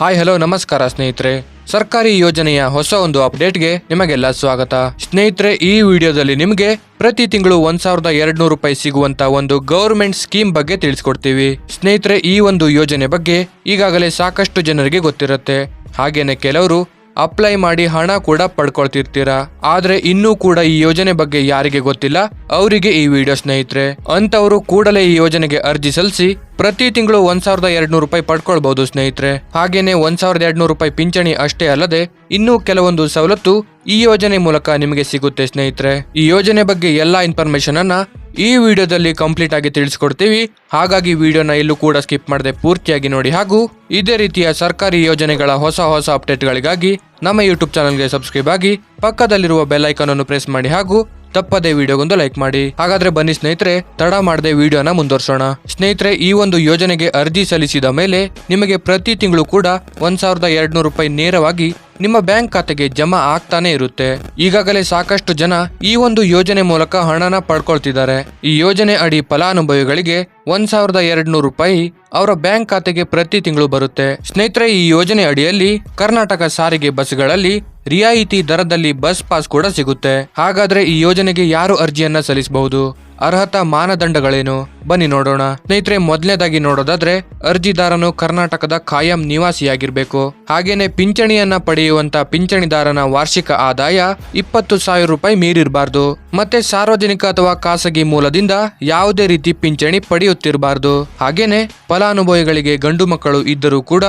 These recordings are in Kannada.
ಹಾಯ್ ಹಲೋ ನಮಸ್ಕಾರ ಸ್ನೇಹಿತರೆ. ಸರ್ಕಾರಿ ಯೋಜನೆಯ ಹೊಸ ಒಂದು ಅಪ್ಡೇಟ್ಗೆ ನಿಮಗೆಲ್ಲ ಸ್ವಾಗತ. ಸ್ನೇಹಿತರೆ, ಈ ವಿಡಿಯೋದಲ್ಲಿ ನಿಮಗೆ ಪ್ರತಿ ತಿಂಗಳು 1200 ರೂಪಾಯಿ ಸಿಗುವಂತ ಒಂದು ಗೌರ್ಮೆಂಟ್ ಸ್ಕೀಮ್ ಬಗ್ಗೆ ತಿಳಿಸ್ಕೊಡ್ತೀವಿ. ಸ್ನೇಹಿತರೆ, ಈ ಒಂದು ಯೋಜನೆ ಬಗ್ಗೆ ಈಗಾಗಲೇ ಸಾಕಷ್ಟು ಜನರಿಗೆ ಗೊತ್ತಿರುತ್ತೆ. ಹಾಗೇನೆ ಕೆಲವರು ಅಪ್ಲೈ ಮಾಡಿ ಹಣ ಕೂಡ ಪಡ್ಕೊಳ್ತಿರ್ತೀರಾ. ಆದ್ರೆ ಇನ್ನೂ ಕೂಡ ಈ ಯೋಜನೆ ಬಗ್ಗೆ ಯಾರಿಗೆ ಗೊತ್ತಿಲ್ಲ ಅವರಿಗೆ ಈ ವಿಡಿಯೋ ಸ್ನೇಹಿತರೆ. ಅಂತವರು ಕೂಡಲೇ ಈ ಯೋಜನೆಗೆ ಅರ್ಜಿ ಸಲ್ಲಿಸಿ ಪ್ರತಿ ತಿಂಗಳು 1200 ರೂಪಾಯಿ ಪಡ್ಕೊಳ್ಬಹುದು ಸ್ನೇಹಿತರೆ. ಹಾಗೇನೆ 1200 ರೂಪಾಯಿ ಪಿಂಚಣಿ ಅಷ್ಟೇ ಅಲ್ಲದೆ ಇನ್ನೂ ಕೆಲವೊಂದು ಸವಲತ್ತು ಈ ಯೋಜನೆ ಮೂಲಕ ನಿಮಗೆ ಸಿಗುತ್ತೆ ಸ್ನೇಹಿತರೆ. ಈ ಯೋಜನೆ ಬಗ್ಗೆ ಎಲ್ಲಾ ಇನ್ಫಾರ್ಮೇಶನ್ ಅನ್ನ ಈ ವಿಡಿಯೋದಲ್ಲಿ ಕಂಪ್ಲೀಟ್ ಆಗಿ ತಿಳಿಸ್ಕೊಡ್ತೀವಿ. ಹಾಗಾಗಿ ವಿಡಿಯೋನ ಎಲ್ಲೂ ಕೂಡ ಸ್ಕಿಪ್ ಮಾಡದೆ ಪೂರ್ತಿಯಾಗಿ ನೋಡಿ. ಹಾಗೂ ಇದೇ ರೀತಿಯ ಸರ್ಕಾರಿ ಯೋಜನೆಗಳ ಹೊಸ ಅಪ್ಡೇಟ್ಗಳಿಗಾಗಿ ನಮ್ಮ ಯೂಟ್ಯೂಬ್ ಚಾನಲ್ಗೆ ಸಬ್ಸ್ಕ್ರೈಬ್ ಆಗಿ ಪಕ್ಕದಲ್ಲಿರುವ ಬೆಲ್ ಐಕಾನ್ ಅನ್ನು ಪ್ರೆಸ್ ಮಾಡಿ ಹಾಗೂ ತಪ್ಪದೆ ವಿಡಿಯೋಗೊಂದು ಲೈಕ್ ಮಾಡಿ. ಹಾಗಾದ್ರೆ ಬನ್ನಿ ಸ್ನೇಹಿತರೆ, ತಡ ಮಾಡದೆ ವಿಡಿಯೋನ ಮುಂದುವರ್ಸೋಣ. ಸ್ನೇಹಿತರೆ, ಈ ಒಂದು ಯೋಜನೆಗೆ ಅರ್ಜಿ ಸಲ್ಲಿಸಿದ ಮೇಲೆ ನಿಮಗೆ ಪ್ರತಿ ತಿಂಗಳು ಕೂಡ 1200 ರೂಪಾಯಿ ನೇರವಾಗಿ ನಿಮ್ಮ ಬ್ಯಾಂಕ್ ಖಾತೆಗೆ ಜಮಾ ಆಗ್ತಾನೆ ಇರುತ್ತೆ. ಈಗಾಗಲೇ ಸಾಕಷ್ಟು ಜನ ಈ ಒಂದು ಯೋಜನೆ ಮೂಲಕ ಹಣನ ಪಡ್ಕೊಳ್ತಿದ್ದಾರೆ. ಈ ಯೋಜನೆ ಅಡಿ ಫಲಾನುಭವಿಗಳಿಗೆ 1200 ರೂಪಾಯಿ ಅವರ ಬ್ಯಾಂಕ್ ಖಾತೆಗೆ ಪ್ರತಿ ತಿಂಗಳು ಬರುತ್ತೆ. ಸ್ನೇಹಿತರೆ, ಈ ಯೋಜನೆ ಅಡಿಯಲ್ಲಿ ಕರ್ನಾಟಕ ಸಾರಿಗೆ ಬಸ್ಗಳಲ್ಲಿ ರಿಯಾಯಿತಿ ದರದಲ್ಲಿ ಬಸ್ ಪಾಸ್ ಕೂಡ ಸಿಗುತ್ತೆ. ಹಾಗಾದ್ರೆ ಈ ಯೋಜನೆಗೆ ಯಾರು ಅರ್ಜಿಯನ್ನ ಸಲ್ಲಿಸಬಹುದು? ಅರ್ಹತಾ ಮಾನದಂಡಗಳೇನು? ಬನ್ನಿ ನೋಡೋಣ. ಸ್ನೇಹಿತರೆ, ಮೊದಲನೇದಾಗಿ ನೋಡೋದಾದ್ರೆ ಅರ್ಜಿದಾರನು ಕರ್ನಾಟಕದ ಖಾಯಂ ನಿವಾಸಿಯಾಗಿರ್ಬೇಕು. ಹಾಗೇನೆ ಪಿಂಚಣಿಯನ್ನ ಪಡೆಯುವಂತ ಪಿಂಚಣಿದಾರನ ವಾರ್ಷಿಕ ಆದಾಯ 20,000 ರೂಪಾಯಿ ಮೀರಿರಬಾರ್ದು. ಮತ್ತೆ ಸಾರ್ವಜನಿಕ ಅಥವಾ ಖಾಸಗಿ ಮೂಲದಿಂದ ಯಾವುದೇ ರೀತಿ ಪಿಂಚಣಿ ಪಡೆಯುತ್ತಿರಬಾರ್ದು. ಹಾಗೇನೆ ಫಲಾನುಭವಿಗಳಿಗೆ ಗಂಡು ಮಕ್ಕಳು ಇದ್ದರೂ ಕೂಡ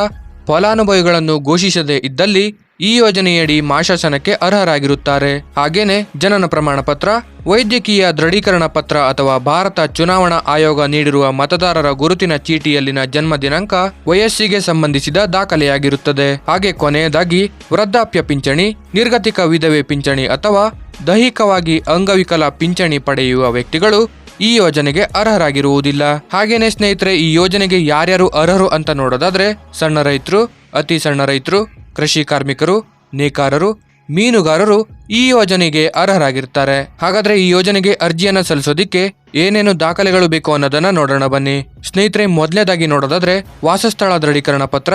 ಫಲಾನುಭವಿಗಳನ್ನು ಘೋಷಿಸದೇ ಇದ್ದಲ್ಲಿ ಈ ಯೋಜನೆಯಡಿ ಮಾಶಾಸನಕ್ಕೆ ಅರ್ಹರಾಗಿರುತ್ತಾರೆ. ಹಾಗೇನೆ ಜನನ ಪ್ರಮಾಣ ಪತ್ರ, ವೈದ್ಯಕೀಯ ದೃಢೀಕರಣ ಪತ್ರ ಅಥವಾ ಭಾರತ ಚುನಾವಣಾ ಆಯೋಗ ನೀಡಿರುವ ಮತದಾರರ ಗುರುತಿನ ಚೀಟಿಯಲ್ಲಿನ ಜನ್ಮ ದಿನಾಂಕ ವಯಸ್ಸಿಗೆ ಸಂಬಂಧಿಸಿದ ದಾಖಲೆಯಾಗಿರುತ್ತದೆ. ಹಾಗೆ ಕೊನೆಯದಾಗಿ ವೃದ್ಧಾಪ್ಯ ಪಿಂಚಣಿ, ನಿರ್ಗತಿಕ ವಿಧವೆ ಪಿಂಚಣಿ ಅಥವಾ ದೈಹಿಕವಾಗಿ ಅಂಗವಿಕಲ ಪಿಂಚಣಿ ಪಡೆಯುವ ವ್ಯಕ್ತಿಗಳು ಈ ಯೋಜನೆಗೆ ಅರ್ಹರಾಗಿರುವುದಿಲ್ಲ. ಹಾಗೇನೆ ಸ್ನೇಹಿತರೆ, ಈ ಯೋಜನೆಗೆ ಯಾರ್ಯಾರು ಅರ್ಹರು ಅಂತ ನೋಡೋದಾದ್ರೆ ಸಣ್ಣ ರೈತರು, ಅತಿ ಸಣ್ಣ ರೈತರು, ಕೃಷಿ ಕಾರ್ಮಿಕರು, ನೇಕಾರರು, ಮೀನುಗಾರರು ಈ ಯೋಜನೆಗೆ ಅರ್ಹರಾಗಿರ್ತಾರೆ. ಹಾಗಾದ್ರೆ ಈ ಯೋಜನೆಗೆ ಅರ್ಜಿಯನ್ನ ಸಲ್ಲಿಸೋದಿಕ್ಕೆ ಏನೇನು ದಾಖಲೆಗಳು ಬೇಕು ಅನ್ನೋದನ್ನ ನೋಡೋಣ ಬನ್ನಿ. ಸ್ನೇಹಿತರೆ, ಮೊದಲನೇದಾಗಿ ನೋಡೋದಾದ್ರೆ ವಾಸಸ್ಥಳ ದೃಢೀಕರಣ ಪತ್ರ,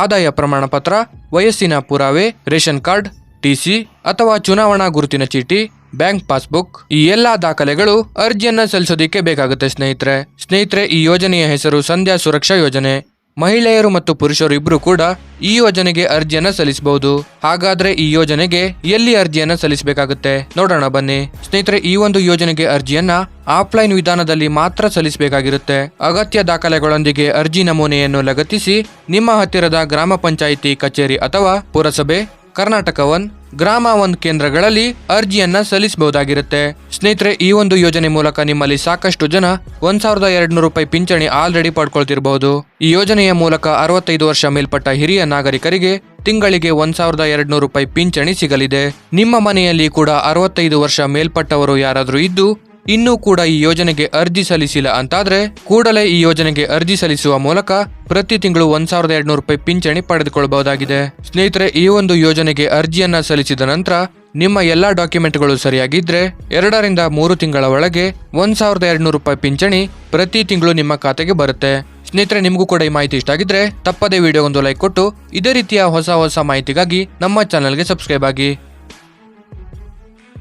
ಆದಾಯ ಪ್ರಮಾಣ ಪತ್ರ, ವಯಸ್ಸಿನ ಪುರಾವೆ, ರೇಷನ್ ಕಾರ್ಡ್, ಟಿಸಿ ಅಥವಾ ಚುನಾವಣಾ ಗುರುತಿನ ಚೀಟಿ, ಬ್ಯಾಂಕ್ ಪಾಸ್ಬುಕ್ ಈ ಎಲ್ಲಾ ದಾಖಲೆಗಳು ಅರ್ಜಿಯನ್ನ ಸಲ್ಲಿಸೋದಿಕ್ಕೆ ಬೇಕಾಗುತ್ತೆ ಸ್ನೇಹಿತರೆ, ಈ ಯೋಜನೆಯ ಹೆಸರು ಸಂಧ್ಯಾ ಸುರಕ್ಷಾ ಯೋಜನೆ. ಮಹಿಳೆಯರು ಮತ್ತು ಪುರುಷರು ಇಬ್ರು ಕೂಡ ಈ ಯೋಜನೆಗೆ ಅರ್ಜಿಯನ್ನ ಸಲ್ಲಿಸಬಹುದು. ಹಾಗಾದ್ರೆ ಈ ಯೋಜನೆಗೆ ಎಲ್ಲಿ ಅರ್ಜಿಯನ್ನ ಸಲ್ಲಿಸಬೇಕಾಗುತ್ತೆ ನೋಡೋಣ ಬನ್ನಿ. ಸ್ನೇಹಿತರೆ, ಈ ಒಂದು ಯೋಜನೆಗೆ ಅರ್ಜಿಯನ್ನ ಆಫ್ಲೈನ್ ವಿಧಾನದಲ್ಲಿ ಮಾತ್ರ ಸಲ್ಲಿಸಬೇಕಾಗಿರುತ್ತೆ. ಅಗತ್ಯ ದಾಖಲೆಗಳೊಂದಿಗೆ ಅರ್ಜಿ ನಮೂನೆಯನ್ನು ಲಗತ್ತಿಸಿ ನಿಮ್ಮ ಹತ್ತಿರದ ಗ್ರಾಮ ಪಂಚಾಯಿತಿ ಕಚೇರಿ ಅಥವಾ ಪುರಸಭೆ, ಕರ್ನಾಟಕ 1, ಗ್ರಾಮ 1 ಕೇಂದ್ರಗಳಲ್ಲಿ ಅರ್ಜಿಯನ್ನ ಸಲ್ಲಿಸಬಹುದಾಗಿರುತ್ತೆ. ಸ್ನೇಹಿತರೆ, ಈ ಒಂದು ಯೋಜನೆ ಮೂಲಕ ನಿಮ್ಮಲ್ಲಿ ಸಾಕಷ್ಟು ಜನ 1200 ರೂಪಾಯಿ ಪಿಂಚಣಿ ಆಲ್ರೆಡಿ ಪಡ್ಕೊಳ್ತಿರಬಹುದು. ಈ ಯೋಜನೆಯ ಮೂಲಕ 65 ವರ್ಷ ಮೇಲ್ಪಟ್ಟ ಹಿರಿಯ ನಾಗರಿಕರಿಗೆ ತಿಂಗಳಿಗೆ 1200 ರೂಪಾಯಿ ಪಿಂಚಣಿ ಸಿಗಲಿದೆ. ನಿಮ್ಮ ಮನೆಯಲ್ಲಿ ಕೂಡ 65 ವರ್ಷ ಮೇಲ್ಪಟ್ಟವರು ಯಾರಾದ್ರೂ ಇದ್ದು ಇನ್ನೂ ಕೂಡ ಈ ಯೋಜನೆಗೆ ಅರ್ಜಿ ಸಲ್ಲಿಸಿಲ್ಲ ಅಂತಾದ್ರೆ ಕೂಡಲೇ ಈ ಯೋಜನೆಗೆ ಅರ್ಜಿ ಸಲ್ಲಿಸುವ ಮೂಲಕ ಪ್ರತಿ ತಿಂಗಳು 1200 ರೂಪಾಯಿ ಪಿಂಚಣಿ ಪಡೆದುಕೊಳ್ಳಬಹುದಾಗಿದೆ. ಸ್ನೇಹಿತರೆ, ಈ ಒಂದು ಯೋಜನೆಗೆ ಅರ್ಜಿಯನ್ನ ಸಲ್ಲಿಸಿದ ನಂತರ ನಿಮ್ಮ ಎಲ್ಲಾ ಡಾಕ್ಯುಮೆಂಟ್ಗಳು ಸರಿಯಾಗಿದ್ರೆ 2 ರಿಂದ 3 ತಿಂಗಳ ಒಳಗೆ 1200 ರೂಪಾಯಿ ಪಿಂಚಣಿ ಪ್ರತಿ ತಿಂಗಳು ನಿಮ್ಮ ಖಾತೆಗೆ ಬರುತ್ತೆ. ಸ್ನೇಹಿತರೆ, ನಿಮಗೂ ಕೂಡ ಈ ಮಾಹಿತಿ ಇಷ್ಟ ಆಗಿದ್ರೆ ತಪ್ಪದೇ ವಿಡಿಯೋಗೊಂದು ಲೈಕ್ ಕೊಟ್ಟು ಇದೇ ರೀತಿಯ ಹೊಸ ಮಾಹಿತಿಗಾಗಿ ನಮ್ಮ ಚಾನಲ್ಗೆ ಸಬ್ಸ್ಕ್ರೈಬ್ ಆಗಿ.